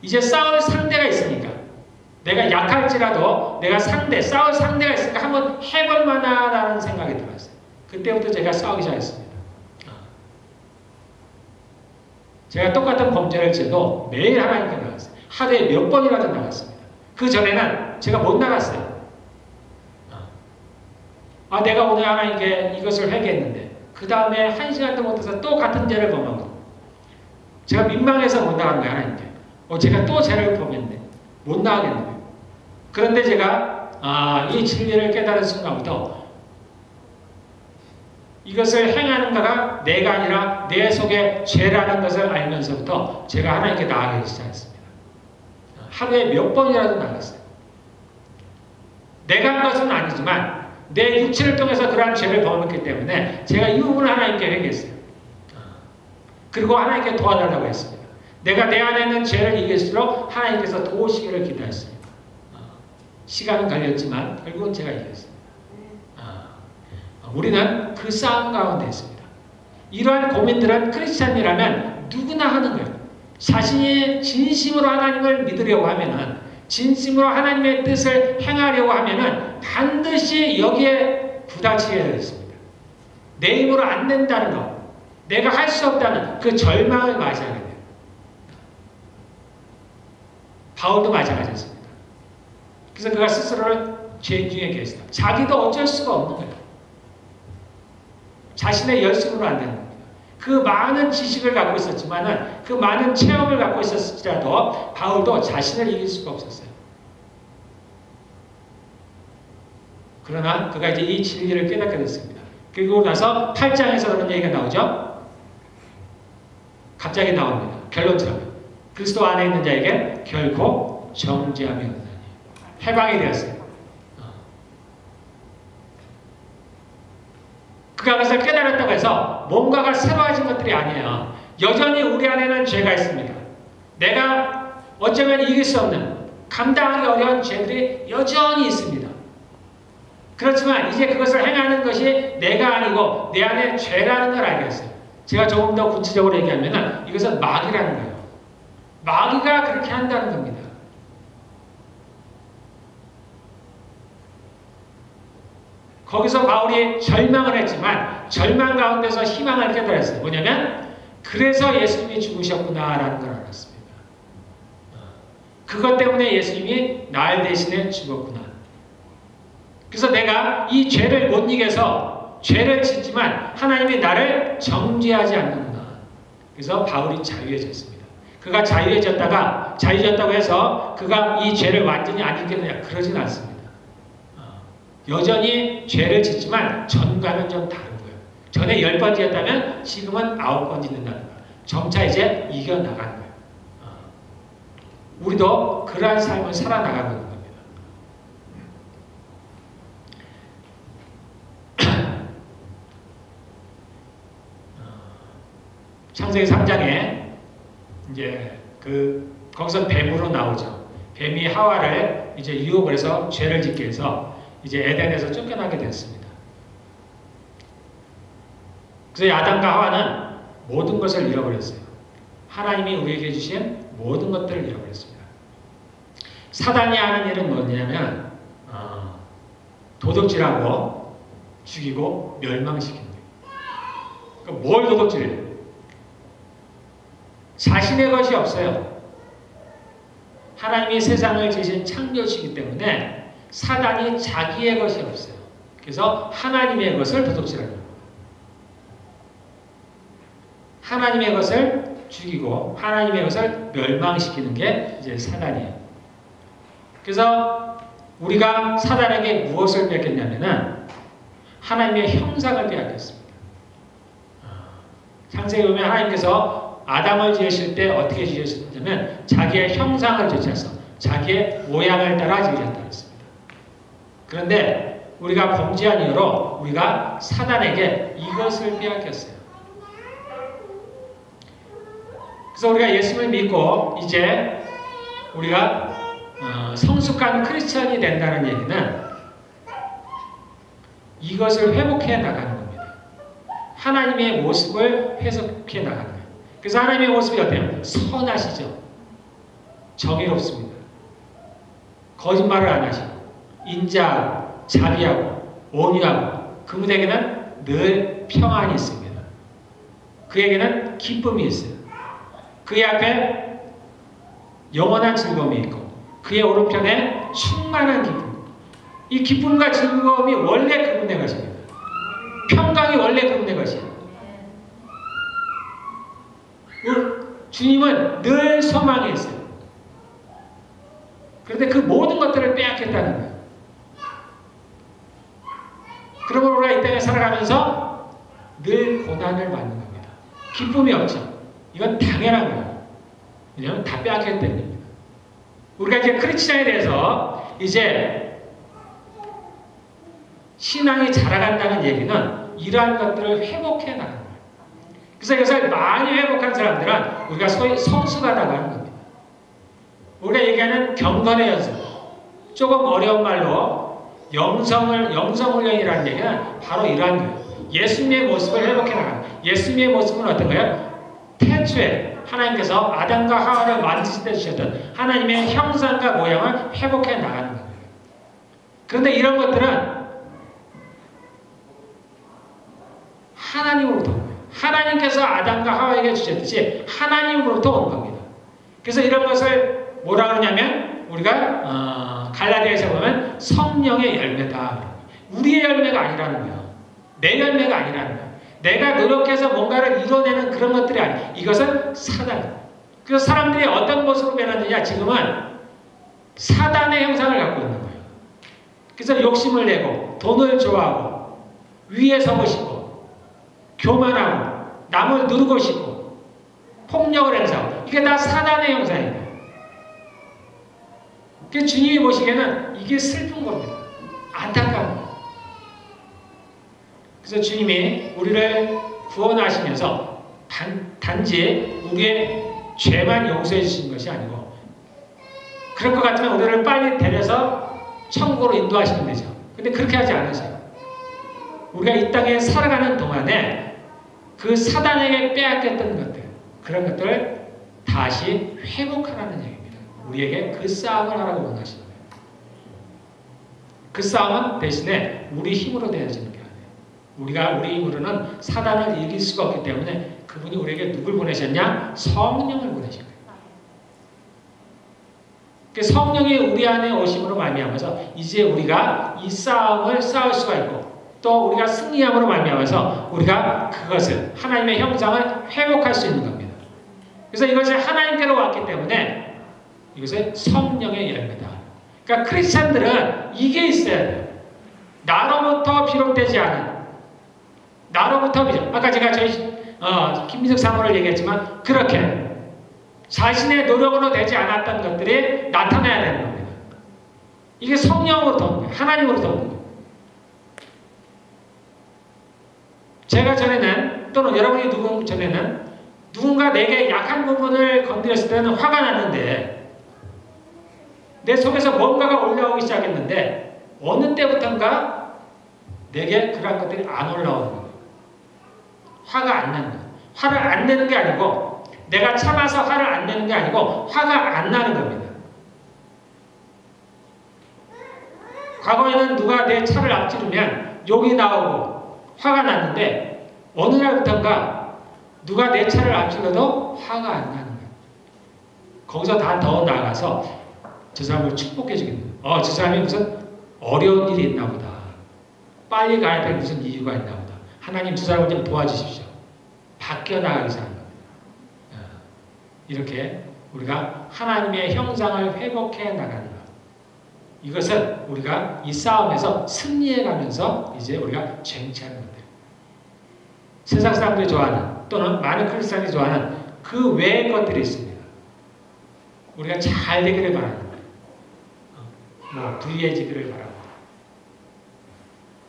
이제 싸울 상대가 있으니까 내가 약할지라도 내가 싸울 상대가 있으니까 한번 해볼 만하다는 생각이 들었어요. 그때부터 제가 싸우기 시작했습니다. 제가 똑같은 범죄를 지어도 매일 하나님께 나갔어요. 하루에 몇 번이라도 나갔습니다. 그 전에는 제가 못 나갔어요. 내가 오늘 하나님께 이것을 회개했는데 그 다음에 1시간도 못해서 또 같은 죄를 범하고 제가 민망해서 못 나가는 거예요. 하나님께. 제가 또 죄를 범했네. 못 나가겠는 거예요. 그런데 제가 이 진리를 깨달은 순간부터 이것을 행하는 자가 내가 아니라 내 속에 죄라는 것을 알면서부터 제가 하나님께 나아가기 시작했습니다. 하루에 몇 번이라도 나갔어요. 내가 한 것은 아니지만 내 육체를 통해서 그러한 죄를 범했기 때문에 제가 이 부분을 하나님께 회개했어요. 그리고 하나님께 도와달라고 했습니다. 내가 내 안에 있는 죄를 이길수록 하나님께서 도우시기를 기도했습니다. 시간은 걸렸지만 결국은 제가 이겼습니다. 우리는 그 싸움 가운데 있습니다. 이러한 고민들은 크리스찬이라면 누구나 하는 거예요. 자신이 진심으로 하나님을 믿으려고 하면은, 진심으로 하나님의 뜻을 행하려고 하면은 반드시 여기에 부닥치게 되어 있습니다. 내 힘으로 안 된다는 것, 내가 할 수 없다는 그 절망을 맞이하게 돼요. 바울도 마찬가지였습니다. 그래서 그가 스스로를 죄인 중에 계시다. 자기도 어쩔 수가 없는 거예요. 자신의 열심으로 안 되는 겁니다. 그 많은 지식을 갖고 있었지만은, 그 많은 체험을 갖고 있었을지라도 바울도 자신을 이길 수가 없었어요. 그러나 그가 이제 이 진리를 깨닫게 됐습니다. 그리고 나서 8장에서 그런 얘기가 나오죠. 갑자기 나옵니다. 결론처럼 그리스도 안에 있는 자에게 결코 정죄함이 없나니 해방이 되었어요. 그가 그것을 깨달았다고 해서 뭔가가 새로워진 것들이 아니에요. 여전히 우리 안에는 죄가 있습니다. 내가 어쩌면 이길 수 없는, 감당하기 어려운 죄들이 여전히 있습니다. 그렇지만 이제 그것을 행하는 것이 내가 아니고 내 안에 죄라는 걸 알겠어요. 제가 조금 더 구체적으로 얘기하면 이것은 마귀라는 거예요. 마귀가 그렇게 한다는 겁니다. 거기서 바울이 절망을 했지만 절망 가운데서 희망을 깨달았어요. 뭐냐면 그래서 예수님이 죽으셨구나라는 걸 알았습니다. 그것 때문에 예수님이 날 대신에 죽었구나. 그래서 내가 이 죄를 못 이겨서 죄를 짓지만 하나님이 나를 정죄하지 않는구나. 그래서 바울이 자유해졌습니다. 그가 자유해졌다고 해서 그가 이 죄를 완전히 안 잊겠느냐, 그러진 않습니다. 여전히 죄를 짓지만 전과는 좀 다른 거예요. 전에 10번 지었다면 지금은 9번 짓는다는 거예요. 점차 이제 이겨나가는 거예요. 우리도 그러한 삶을 살아나가고 있는 겁니다. 창세기 3장에 이제 거기서 뱀으로 나오죠. 뱀이 하와를 이제 유혹을 해서 죄를 짓게 해서 이제 에덴에서 쫓겨나게 됐습니다. 그래서 아담과 하와는 모든 것을 잃어버렸어요. 하나님이 우리에게 주신 모든 것들을 잃어버렸습니다. 사단이 하는 일은 뭐냐면 도둑질하고 죽이고 멸망시키는 거예요. 그러니까 뭘 도둑질해요? 자신의 것이 없어요. 하나님이 세상을 지으신 창조주이기 때문에 사단이 자기의 것이 없어요. 그래서 하나님의 것을 도둑질하는 거예요. 하나님의 것을 죽이고 하나님의 것을 멸망시키는 게 이제 사단이에요. 그래서 우리가 사단에게 무엇을 뺏겼냐면은 하나님의 형상을 빼앗겼습니다. 창세기 보면 하나님께서 아담을 지으실 때 어떻게 지으셨냐면 자기의 형상을 쫓아서 자기의 모양을 따라 지으셨다 했습니다. 그런데 우리가 범죄한 이후로 우리가 사단에게 이것을 빼앗겼어요. 그래서 우리가 예수를 믿고 이제 우리가 성숙한 크리스천이 된다는 얘기는 이것을 회복해 나가는 겁니다. 하나님의 모습을 회복해 나가는 거예요. 그래서 하나님의 모습이 어때요? 선하시죠. 정의롭습니다. 거짓말을 안 하시고 인자하고 자비하고 온유하고 그분에게는 늘 평안이 있습니다. 그에게는 기쁨이 있어요. 그의 앞에 영원한 즐거움이 있고 그의 오른편에 충만한 기쁨. 이 기쁨과 즐거움이 원래 그분의 것입니다. 평강이 원래 그분의 것이에요. 주님은 늘 소망이 있어요. 그런데 그 모든 것들을 빼앗겼다는 거예요. 살아가면서 늘 고난을 받는 겁니다. 기쁨이 없죠. 이건 당연한 거예요. 왜냐하면 다 빼앗겼기 때문입니다. 우리가 이제 크리스천에 대해서 이제 신앙이 자라간다는 얘기는 이러한 것들을 회복해 나가는 거예요. 그래서 이것을 많이 회복한 사람들은 우리가 소위 성숙하다고 하는 겁니다. 우리가 얘기하는 경건의 연습, 조금 어려운 말로 영성훈련이라는 얘기는 바로 이러한 거예요. 예수님의 모습을 회복해 나가는 거예요. 예수님의 모습은 어떤 거예요? 태초에 하나님께서 아담과 하와를 만드실 때 주셨던 하나님의 형상과 모양을 회복해 나가는 거예요. 그런데 이런 것들은 하나님으로부터 온 거예요. 하나님께서 아담과 하와에게 주셨듯이 하나님으로부터 온 겁니다. 그래서 이런 것을 뭐라 그러냐면 우리가 갈라디아에서 보면 성령의 열매다. 우리의 열매가 아니라는 거예요. 내 열매가 아니라는 거예요. 내가 노력해서 뭔가를 이뤄내는 그런 것들이 아니에요. 이것은 사단. 그래서 사람들이 어떤 모습으로 변하느냐, 지금은 사단의 형상을 갖고 있는 거예요. 그래서 욕심을 내고 돈을 좋아하고 위에 서고 싶고 교만하고 남을 누르고 싶고 폭력을 행사하고, 이게 다 사단의 형상입니다. 그 주님이 보시기에는 이게 슬픈 겁니다. 안타까운 겁니다. 그래서 주님이 우리를 구원하시면서 단지 우리의 죄만 용서해 주신 것이 아니고, 그럴 것 같으면 우리를 빨리 데려서 천국으로 인도하시면 되죠. 근데 그렇게 하지 않으세요. 우리가 이 땅에 살아가는 동안에 그 사단에게 빼앗겼던 것들, 그런 것들을 다시 회복하라는 얘기입니다. 우리에게 그 싸움을 하라고 원하시는 거예요. 그 싸움은 대신에 우리 힘으로 되어지는 게 아니에요. 우리가 우리 힘으로는 사단을 이길 수가 없기 때문에 그분이 우리에게 누굴 보내셨냐? 성령을 보내신 거예요. 그 성령이 우리 안에 오심으로 말미암아서 이제 우리가 이 싸움을 싸울 수가 있고, 또 우리가 승리함으로 말미암아서 우리가 그것을 하나님의 형상을 회복할 수 있는 겁니다. 그래서 이것이 하나님께로 왔기 때문에 이것은 성령의 열매다. 그러니까 크리스찬들은 이게 있어야 돼요. 나로부터 비롯되지 않은, 나로부터 비롯. 아까 제가 저희 김민석 사모를 얘기했지만 그렇게 자신의 노력으로 되지 않았던 것들이 나타나야 되는 겁니다. 이게 성령으로부터 오는 거예요. 하나님으로부터 오는 거예요. 제가 전에는, 또는 여러분이 전에는 누군가 내게 약한 부분을 건드렸을 때는 화가 났는데, 내 속에서 뭔가가 올라오기 시작했는데 어느 때부터인가 내게 그런 것들이 안 올라오는 거예요. 화가 안 나는 거예요. 화를 안 내는 게 아니고, 내가 참아서 화를 안 내는 게 아니고 화가 안 나는 겁니다. 과거에는 누가 내 차를 앞지르면 욕이 나오고 화가 났는데 어느 날부터인가 누가 내 차를 앞질러도 화가 안 나는 거예요. 거기서 더 나아가서 저 사람을 축복해 주겠네요. 저 사람이 무슨 어려운 일이 있나 보다. 빨리 가야 될 무슨 이유가 있나 보다. 하나님 저 사람을 좀 도와주십시오. 바뀌어 나가기 시작합니다. 이렇게 우리가 하나님의 형상을 회복해 나가는 것. 이것은 우리가 이 싸움에서 승리해 가면서 이제 우리가 쟁취하는 것들. 세상 사람들이 좋아하는, 또는 많은 크리스찬이 좋아하는 그 외의 것들이 있습니다. 우리가 잘 되기를 바라는 거예요. 부유해지기를 바라고,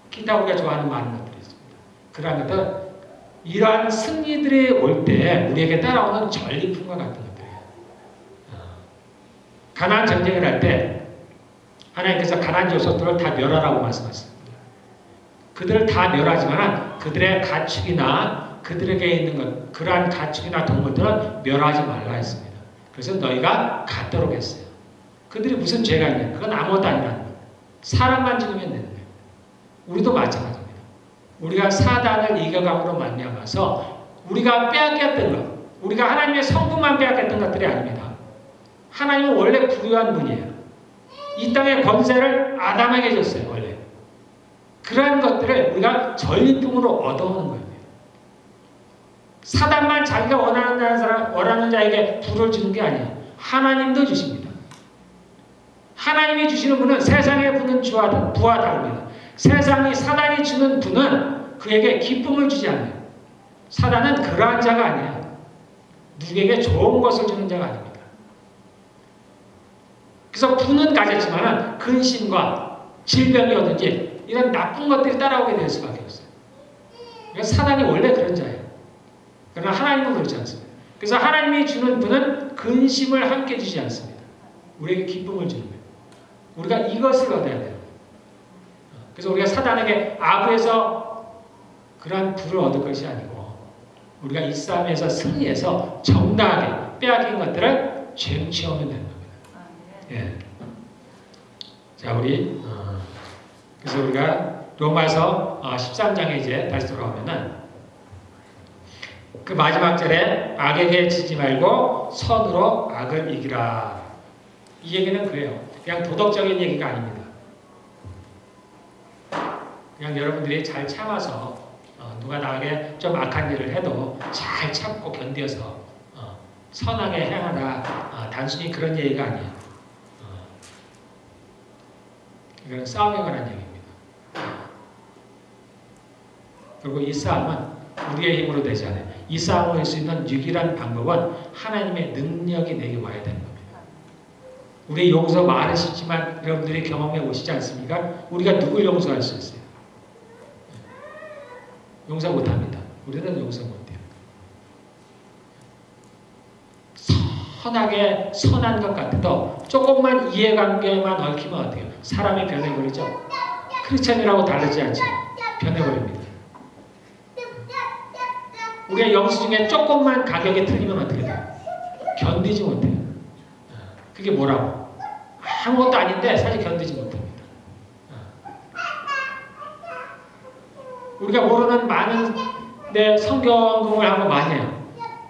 기타 우리가 좋아하는 많은 것들이 있습니다. 그러한 것들, 이러한 승리들이 올 때 우리에게 따라오는 전리품과 같은 것들이에요. 가나안 전쟁을 할 때 하나님께서 가나안 족속들을 다 멸하라고 말씀하셨습니다. 그들을 다 멸하지만 그들의 가축이나 그들에게 있는 것, 그러한 가축이나 동물들은 멸하지 말라 했습니다. 그래서 너희가 갖도록 했어요. 그들이 무슨 죄가 있냐? 그건 아무것도 아니라는 거예요. 사람만 죽으면 되는 거예요. 우리도 마찬가지입니다. 우리가 사단을 이겨감으로 말미암아서 우리가 빼앗겼던 것, 우리가 하나님의 성분만 빼앗겼던 것들이 아닙니다. 하나님은 원래 부유한 분이에요. 이 땅의 권세를 아담에게 줬어요. 원래. 그러한 것들을 우리가 전리품으로 얻어오는 거예요. 사단만 자기가 원하는 자에게 부를 주는 게 아니에요. 하나님도 주십니다. 하나님이 주시는 분은 세상에 부는 부와 다릅니다. 세상이 사단이 주는 분은 그에게 기쁨을 주지 않아요. 사단은 그러한 자가 아니에요. 누구에게 좋은 것을 주는 자가 아닙니다. 그래서 부는 가졌지만 근심과 질병이 오든지 이런 나쁜 것들이 따라오게 될 수밖에 없어요. 그러니까 사단이 원래 그런 자예요. 그러나 하나님은 그렇지 않습니다. 그래서 하나님이 주는 분은 근심을 함께 주지 않습니다. 우리에게 기쁨을 주는 거예요. 우리가 이것을 얻어야 돼요. 그래서 우리가 사단에게 아부에서 그러한 부를 얻을 것이 아니고 우리가 이 싸움에서 승리해서 정당하게 빼앗긴 것들을 쟁취하면 되는 겁니다. 예. 자, 우리 그래서 우리가 로마서 13장에 이제 다시 돌아오면은 그 마지막 절에 악에게 지지 말고 선으로 악을 이기라. 이 얘기는 그래요. 그냥 도덕적인 얘기가 아닙니다. 그냥 여러분들이 잘 참아서 누가 나에게 좀 악한 일을 해도 잘 참고 견뎌서 선하게 행하라. 단순히 그런 얘기가 아니에요. 이건 싸움에 관한 얘기입니다. 그리고 이 싸움은 우리의 힘으로 되지 않아요. 이 싸움을 할 수 있는 유일한 방법은 하나님의 능력이 내게 와야 되는 겁니다. 우리 용서 많으시지만 여러분들이 경험해 오시지 않습니까? 우리가 누굴 용서할 수 있어요? 용서 못합니다. 우리는 용서 못해요. 선하게 선한 것 같아도 조금만 이해관계만 얽히면 어때요? 사람이 변해버리죠. 크리스천이라고 다르지 않죠. 변해버립니다. 우리가 영수증에 조금만 가격이 틀리면 어떻게 돼요? 견디지 못해요. 그게 뭐라고? 아무것도 아닌데 사실 견디지 못합니다. 우리가 모르는 많은 성경공을 하고 많이 해요.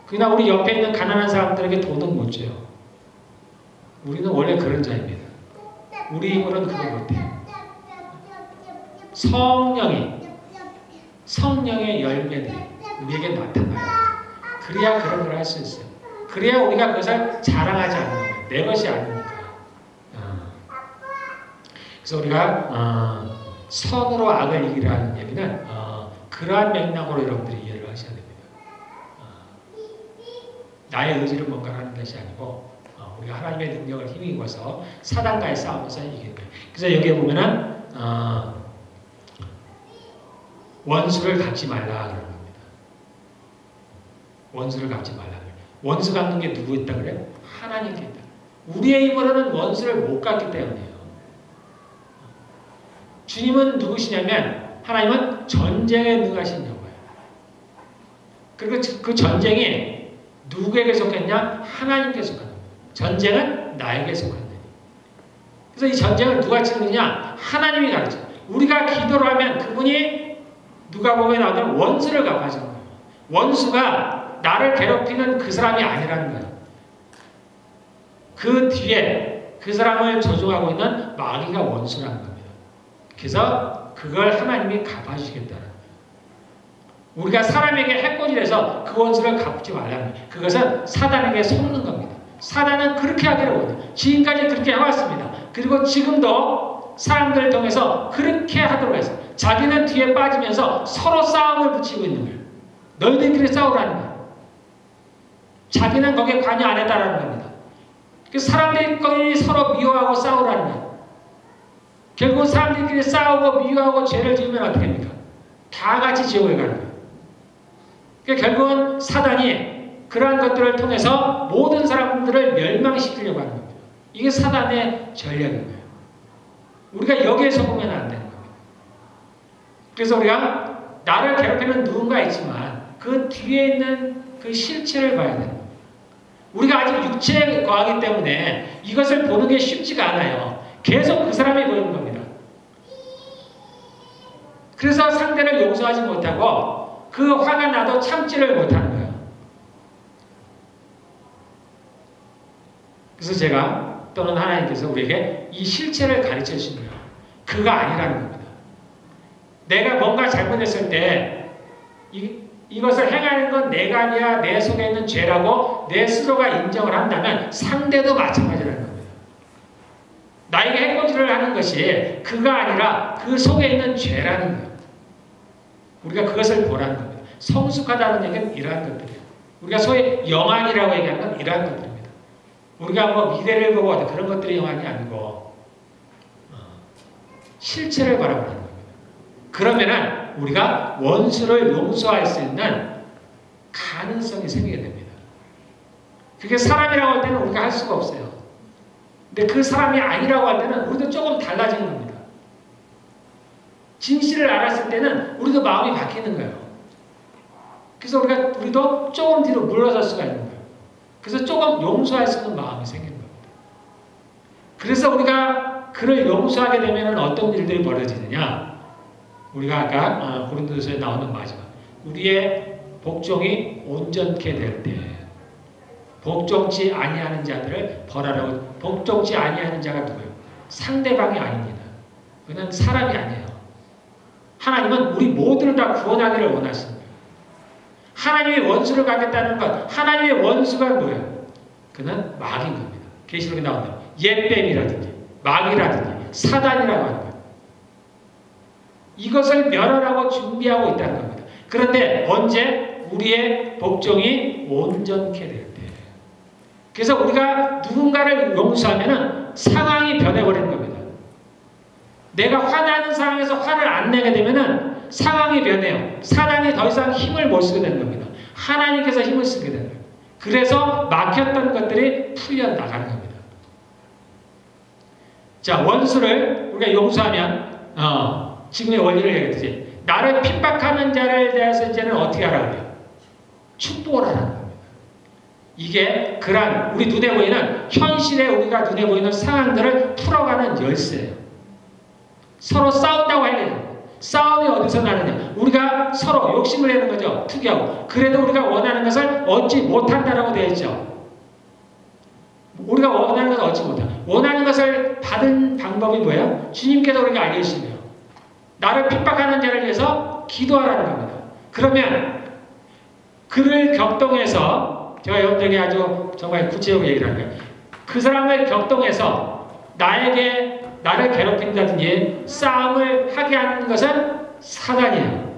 그러나 우리 옆에 있는 가난한 사람들에게 돈은 못 줘요. 우리는 원래 그런 자입니다. 우리 힘으로는 그걸 못해요. 성령의 열매들이 우리에게 나타나요. 그래야 그런 걸 할 수 있어요. 그래야 우리가 그것을 자랑하지 않는 거예요. 내 것이 아니니까. 그래서 우리가 선으로 악을 이기라는 얘기는 그러한 맥락으로 여러분들이 이해를 하셔야 됩니다. 나의 의지를 뭔가 하는 것이 아니고 우리가 하나님의 능력을 힘입어서 사단과의 싸움에서 이기는 거예요. 그래서 여기에 보면은 원수를 갚지 말라 그러는 겁니다. 원수를 갚지 말라 그래요. 원수 갚는 게 누구 있다 그래요? 하나님께 있다. 우리의 힘으로는 원수를 못 갚기 때문이에요. 주님은 누구시냐면 하나님은 전쟁에 능하신 여호와예요. 그리고 그 전쟁이 누구에게 속했냐? 하나님께 속한 겁니다. 전쟁은 나에게 속한 거예요. 그래서 이 전쟁을 누가 치느냐? 하나님이 가르쳐요. 우리가 기도를 하면 그분이 누가복음에 나오는 원수를 갚아주는 거예요. 원수가 나를 괴롭히는 그 사람이 아니라는 거예요. 그 뒤에 그 사람을 조종하고 있는 마귀가 원수라는 겁니다. 그래서 그걸 하나님이 갚아주시겠다는 거예요. 우리가 사람에게 해코지해서 그 원수를 갚지 말라는 거예요. 그것은 사단에게 속는 겁니다. 사단은 그렇게 하기를 원해요. 지금까지 그렇게 해왔습니다. 그리고 지금도 사람들을 통해서 그렇게 하도록 해서 자기는 뒤에 빠지면서 서로 싸움을 붙이고 있는 거예요. 너희들끼리 싸우라는 거예요. 자기는 거기에 관여 안 했다라는 겁니다. 사람들끼리 서로 미워하고 싸우라는 거예요. 결국 사람들끼리 싸우고 미워하고 죄를 지으면 어떻게 됩니까? 다 같이 지옥에 가는 거예요. 그러니까 결국은 사단이 그러한 것들을 통해서 모든 사람들을 멸망시키려고 하는 겁니다. 이게 사단의 전략인 거예요. 우리가 여기에 속으면 안 되는 겁니다. 그래서 우리가 나를 괴롭히는 누군가 있지만 그 뒤에 있는 그 실체를 봐야 되는 겁니다. 우리가 아직 육체에 거하기 때문에 이것을 보는 게 쉽지가 않아요. 계속 그 사람이 보이는 겁니다. 그래서 상대를 용서하지 못하고 그 화가 나도 참지를 못하는 거예요. 그래서 제가 또는 하나님께서 우리에게 이 실체를 가르쳐 주신 거예요. 그가 아니라는 겁니다. 내가 뭔가 잘못했을 때 이것을 행하는 건 내가 아니야 내 속에 있는 죄라고 내 스스로가 인정을 한다면 상대도 마찬가지라는 겁니다. 나에게 해코지를 하는 것이 그가 아니라 그 속에 있는 죄라는 거예요. 우리가 그것을 보라는 겁니다. 성숙하다는 얘기는 이러한 것들이에요. 우리가 소위 영안이라고 얘기하는 건 이러한 것들입니다. 우리가 뭐 미래를 보고 그런 것들이 영안이 아니고 실체를 바라보는 겁니다. 그러면은 우리가 원수를 용서할 수 있는 가능성이 생기게 됩니다. 그게 사람이라고 할 때는 우리가 할 수가 없어요. 근데 그 사람이 아니라고 할 때는 우리도 조금 달라지는 겁니다. 진실을 알았을 때는 우리도 마음이 바뀌는 거예요. 그래서 우리도 조금 뒤로 물러설 수가 있는 거예요. 그래서 조금 용서할 수 있는 마음이 생기는 겁니다. 그래서 우리가 그를 용서하게 되면 어떤 일들이 벌어지느냐? 우리가 아까 고린도서에 나오는 마지막 우리의 복종이 온전케 될 때 복종치 아니하는 자들을 벌하라고. 복종치 아니하는 자가 누구예요? 상대방이 아닙니다. 그는 사람이 아니에요. 하나님은 우리 모두를 다 구원하기를 원하십니다. 하나님의 원수를 가겠다는 것, 하나님의 원수가 뭐예요? 그는 마귀인 겁니다. 계시록에 나온다. 옛뱀이라든지 마귀라든지 사단이라고 하는 거예요. 이것을 멸하라고 준비하고 있다는 겁니다. 그런데 언제? 우리의 복종이 온전케 될 때. 그래서 우리가 누군가를 용서하면 상황이 변해버리는 겁니다. 내가 화나는 상황에서 화를 안 내게 되면 상황이 변해요. 사단이 더 이상 힘을 못 쓰게 되는 겁니다. 하나님께서 힘을 쓰게 되는 거예요. 그래서 막혔던 것들이 풀려나가는 겁니다. 자, 원수를 우리가 용서하면 지금의 원리를 얘기했지. 나를 핍박하는 자를 대해서 이제는 어떻게 하라고 해요? 축복을 하라는 겁니다. 이게 그런 우리 눈에 보이는 현실에 우리가 눈에 보이는 상황들을 풀어가는 열쇠예요. 서로 싸운다고 해야 돼요. 싸움이 어디서 나느냐? 우리가 서로 욕심을 내는 거죠. 투기하고. 그래도 우리가 원하는 것을 얻지 못한다라고 되어 있죠. 우리가 원하는 것을 얻지 못한다. 원하는 것을 받은 방법이 뭐예요? 주님께서 우리가 알려주시네요. 나를 핍박하는 자를 위해서 기도하라는 겁니다. 그러면 그를 격동해서 제가 여러분들에게 아주 정말 구체적으로 얘기를 하는 거예요. 그 사람을 격동해서 나를 괴롭힌다든지 싸움을 하게 하는 것은 사단이에요.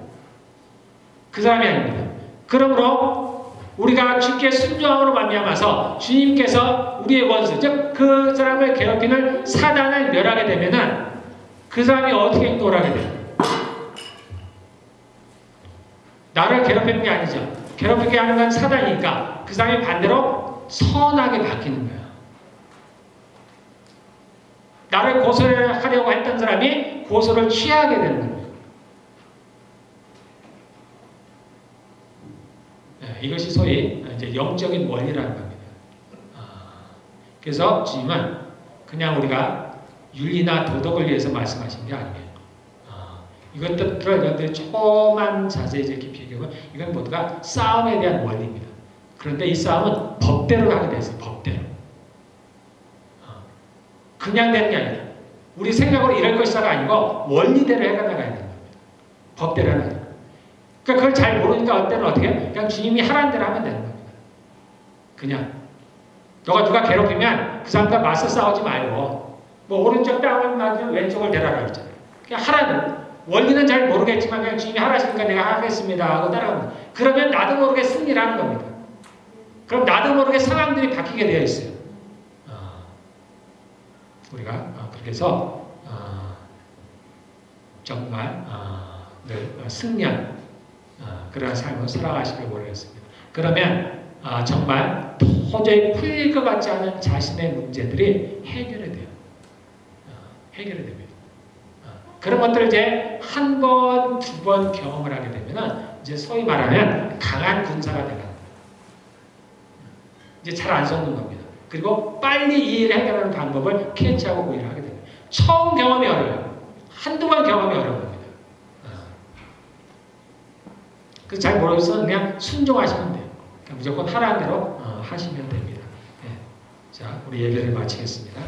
그 사람이 아닙니다. 그러므로 우리가 주께 순종함으로 말미암아서 주님께서 우리의 원수, 즉 그 사람을 괴롭히는 사단을 멸하게 되면은 그 사람이 어떻게 행동을 하게 돼요? 나를 괴롭히는 게 아니죠. 괴롭히게 하는 건 사단이니까 그 사람이 반대로 선하게 바뀌는 거예요. 나를 고소하려고 했던 사람이 고소를 취하게 되는 겁니다. 네, 이것이 소위 이제 영적인 원리라는 겁니다. 그래서 주님은 그냥 우리가 윤리나 도덕을 위해서 말씀하신 게 아니에요. 이것들을 여러분들이 조금만 자세히 깊이 얘기하면 이건 모두가 싸움에 대한 원리입니다. 그런데 이 싸움은 법대로 하게 되어 있어요. 법대로. 그냥 되는 게 아니라 우리 생각으로 이럴 것이다가 아니고 원리대로 해나가야 되는 겁니다. 법대로 해나가야 돼요. 그러니까 그걸 잘 모르니까 어때는 어떻게 해요? 그냥 주님이 하라는 대로 하면 되는 겁니다. 그냥 너가 누가 괴롭히면 그 사람과 맞서 싸우지 말고 뭐 오른쪽 땅을 맞으면 왼쪽을 대라라고 했잖아요. 그냥 하라는 원리는 잘 모르겠지만 그냥 주님이 하라시니까 내가 하겠습니다 하고 따라갑니다. 그러면 나도 모르게 승리를 하는 겁니다. 그럼 나도 모르게 상황들이 바뀌게 되어 있어요. 우리가 그렇게 해서 정말 늘 승리한 그러한 삶을 살아가시길 원하겠습니다. 그러면 정말 도저히 풀릴 것 같지 않은 자신의 문제들이 해결이 돼요. 해결이 됩니다. 그런 것들을 이제 한 번, 두 번 경험을 하게 되면 이제 소위 말하면 강한 군사가 되는 겁니다. 이제 잘 안 속는 겁니다. 그리고 빨리 이 일을 해결하는 방법을 캐치하고 그 일을 하게 됩니다. 처음 경험이 어려워요. 한두 번 경험이 어려운 겁니다. 그래서 잘 모르겠으면 그냥 순종하시면 돼요. 그러니까 무조건 하라는 대로 하시면 됩니다. 네. 자, 우리 예배를 마치겠습니다.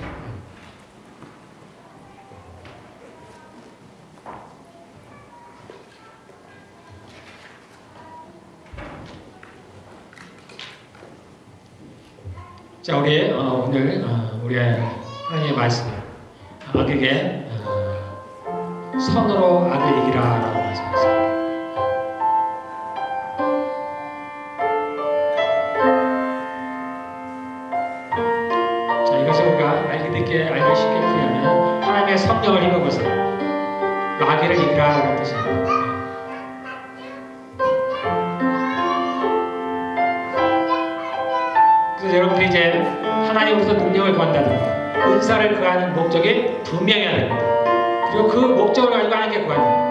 자, 우리 오늘 우리의 하나님의 말씀을 악에게 선으로 악을 이기라라고 말씀하셨습니다. 우리가 알기 쉽게 풀려면 하나님의 성령을 힘입어서 마귀를 이기라 그런 뜻입니다. 그래서 여러분들이 이제 하나님으로부터 능력을 구한다든가 은사를 구하는 목적이 분명해야 됩니다. 그리고 그 목적을 가지고 하는 게 구합니다.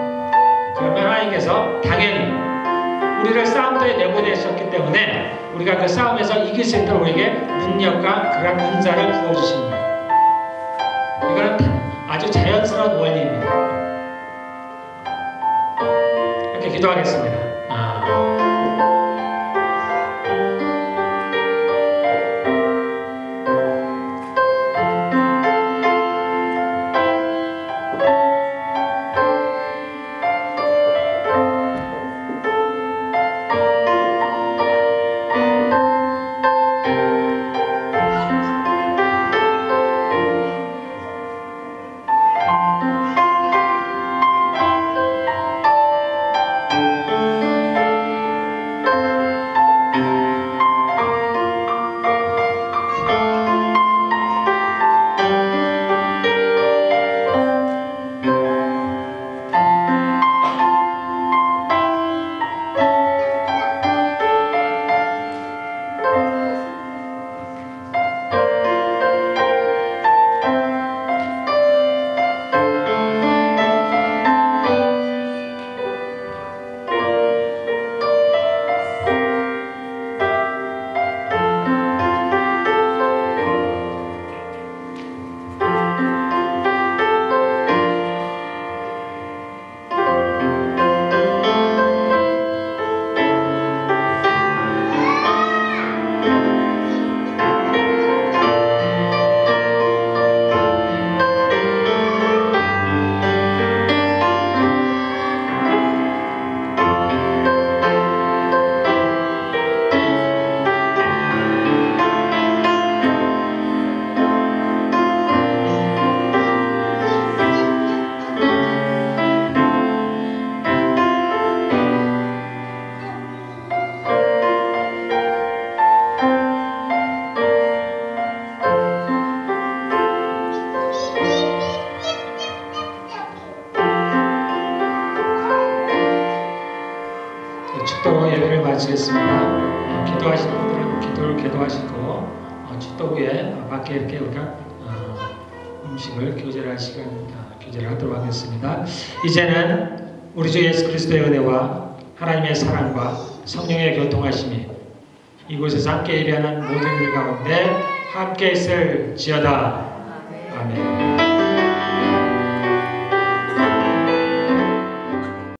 그러면 하나님께서 당연히 우리를 싸움터에 내보내셨기 때문에 우리가 그 싸움에서 이길 수 있도록 우리에게 능력과 그런 은사를 부어주십니다. 이거는 아주 자연스러운 원리입니다. 이렇게 기도하겠습니다. 축도로 예배를 마치겠습니다. 기도하시는 분들은 기도를 계속하시고 축도 후에 밖에 이렇게 우리가 음식을 교제할 시간 교제를 하도록 하겠습니다. 이제는 우리 주 예수 그리스도의 은혜와 하나님의 사랑과 성령의 교통하심이 이곳에서 함께 예배하는 모든 일 가운데 함께 있을지어다. 아멘.